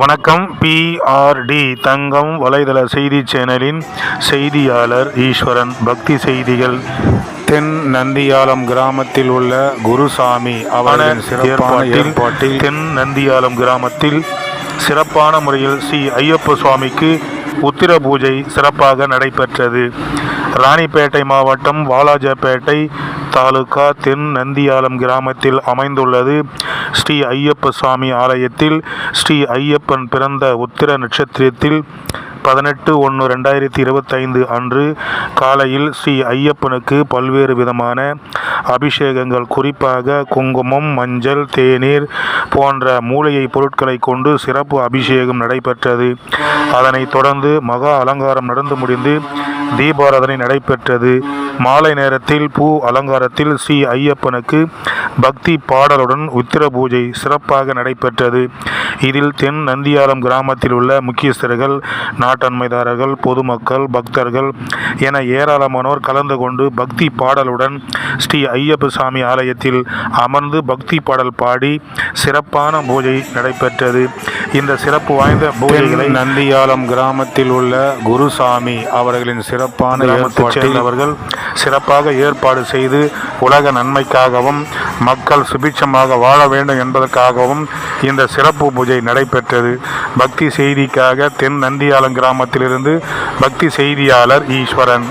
வணக்கம். PRD தங்கம் வலைதள செய்தி சேனலின் செய்தியாளர் ஈஸ்வரன். பக்தி செய்திகள். தென் நந்தியாலம் கிராமத்தில் உள்ள குருசாமி அவர்களின் சிறப்பான ஏற்பாட்டில் தென் நந்தியாலம் கிராமத்தில் சிறப்பான முறையில் ஸ்ரீ ஐயப்ப சுவாமிக்கு உத்திர பூஜை சிறப்பாக நடைபெற்றது. ராணிப்பேட்டை மாவட்டம் வாலாஜாப்பேட்டை தாலுகா தென் நந்தியாலம் கிராமத்தில் அமைந்துள்ளது ஸ்ரீ ஐயப்ப சுவாமி ஆலயத்தில் ஸ்ரீ ஐயப்பன் பிறந்த உத்திர நட்சத்திரத்தில் 18/1/2025 அன்று காலையில் ஸ்ரீ ஐயப்பனுக்கு பல்வேறு விதமான அபிஷேகங்கள், குறிப்பாக குங்குமம், மஞ்சள், தேநீர் போன்ற மூலிகை பொருட்களை கொண்டு சிறப்பு அபிஷேகம் நடைபெற்றது. அதனைத் தொடர்ந்து மகா அலங்காரம் நடந்து முடிந்து தீபாராதனை நடைபெற்றது. மாலை நேரத்தில் பூ அலங்காரத்தில் ஸ்ரீ ஐயப்பனுக்கு பக்தி பாடலுடன் உத்திர பூஜை சிறப்பாக நடைபெற்றது. இதில் தென் நந்தியாலம் கிராமத்தில் உள்ள முக்கியஸ்தர்கள், நாட்டன்மைதாரர்கள், பொதுமக்கள், பக்தர்கள் என ஏராளமானோர் கலந்து கொண்டு பக்தி பாடலுடன் ஸ்ரீ ஐயப்ப சாமி ஆலயத்தில் அமர்ந்து பக்தி பாடல் பாடி சிறப்பான பூஜை நடைபெற்றது. இந்த சிறப்பு வாய்ந்த பூஜைகளை நந்தியாலம் கிராமத்தில் உள்ள குருசாமி அவர்களின் சிறப்பான ஏற்பாட்டில் அவர்கள் சிறப்பாக ஏற்பாடு செய்து உலக நன்மைக்காகவும் மக்கள் சுபிட்சமாக வாழ வேண்டும் என்பதற்காகவும் இந்த சிறப்பு பூஜை நடைபெற்றது. பக்தி செய்திக்காக தென் நந்தியாலம் கிராமத்திலிருந்து பக்தி செய்தியாளர் ஈஸ்வரன்.